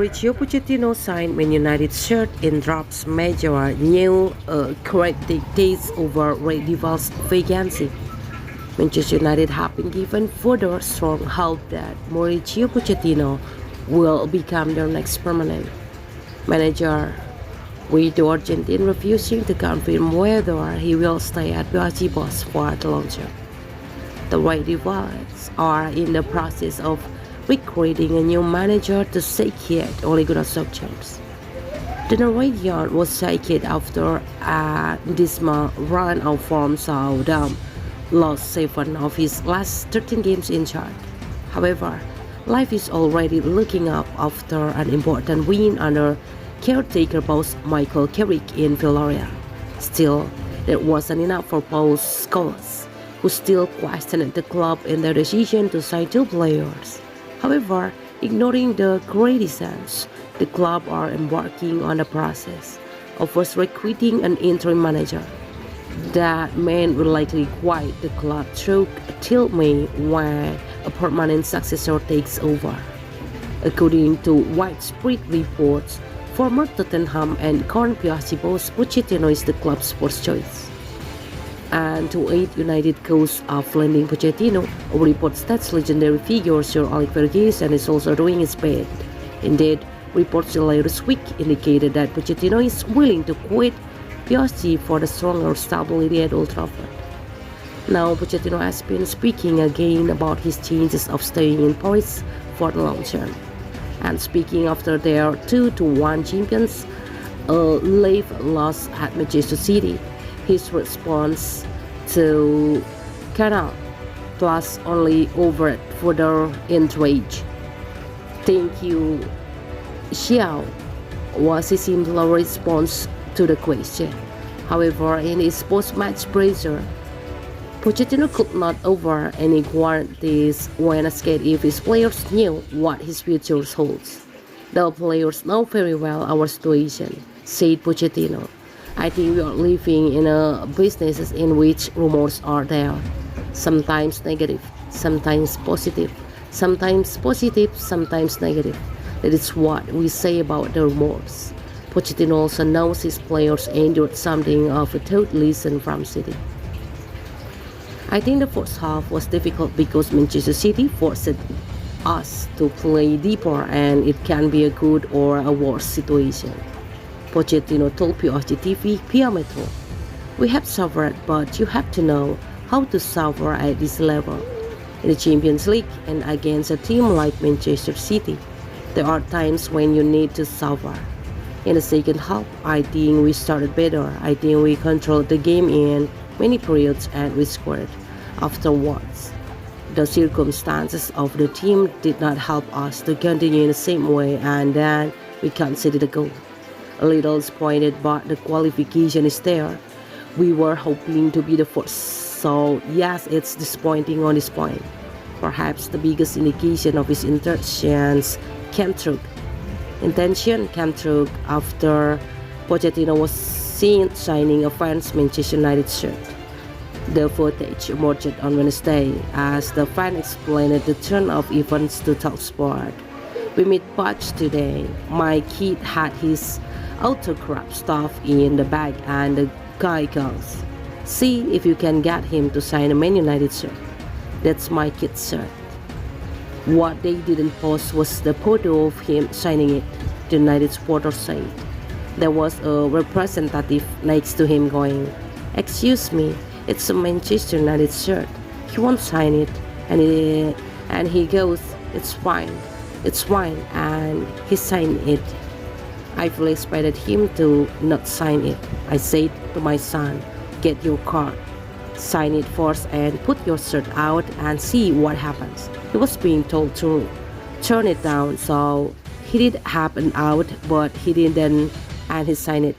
Mauricio Pochettino signed Man United's shirt and drops major new cryptic tease over Rival's vacancy. Manchester United have been given further strong hope that Mauricio Pochettino will become their next permanent manager, with the Argentine refusing to confirm whether he will stay at PSG boss for the long term. The Red Devils are in the process of recruiting a new manager to succeed Ole Gunnar Solskjaer. The Norwegian was sacked after a dismal run of form saw them lost 7 of his last 13 games in charge. However, life is already looking up after an important win under caretaker boss Michael Carrick in Villarreal. Still, that wasn't enough for Paul Scholes, who still questioned the club in their decision to sign 2 players. However, ignoring the criticisms, the club are embarking on the process of first recruiting an interim manager. That man will likely quit the club through till May when a permanent successor takes over. According to widespread reports, former Tottenham and current PSG boss Pochettino is the club's first choice. And to aid United cause of landing Pochettino, a report states legendary figure Sir Alex Ferguson is also doing his best. Indeed, reports earlier this week indicated that Pochettino is willing to quit PSG for the stronger stability at Old Trafford. Now, Pochettino has been speaking again about his chances of staying in Paris for the long term. And speaking after their 2-1 champions leave loss at Manchester City, his response to Canal Plus only over further enraged. "Thank you, Xiao," was his simple response to the question. However, in his post-match pressure, Pochettino could not offer any guarantees when asked if his players knew what his future holds. "The players know very well our situation," said Pochettino. "I think we are living in a business in which rumors are there. Sometimes negative, sometimes positive, sometimes positive, sometimes negative. That is what we say about the rumors." Pochettino also knows his players endured something of a tough lesson from City. "I think the first half was difficult because Manchester City forced us to play deeper, and it can be a good or a worse situation," Pochettino told PSG TV via Metro. "We have suffered, but you have to know how to suffer at this level. In the Champions League and against a team like Manchester City, there are times when you need to suffer. In the second half, I think we started better. I think we controlled the game in many periods and we scored. Afterwards, the circumstances of the team did not help us to continue in the same way, and then we conceded a goal. A little disappointed, but the qualification is there. We were hoping to be the first, so yes, it's disappointing on this point. Perhaps the biggest indication of his intentions came through after Pochettino was seen signing a fans Manchester United shirt. The footage emerged on Wednesday as the fan explained the turn of events to TalkSport. "We meet Poch today. My kid had his autograph stuff in the bag and the guy goes, 'See if you can get him to sign a Man United shirt.' That's my kid's shirt." What they didn't post was the photo of him signing it, the United supporter said. There was a representative next to him going, "Excuse me, it's a Manchester United shirt. He won't sign it." And he goes, it's fine, and he signed it. "I fully expected him to not sign it. I said to my son, get your card, sign it first and put your shirt out and see what happens." He was being told to turn it down, so he did have an out, but he didn't, and he signed it.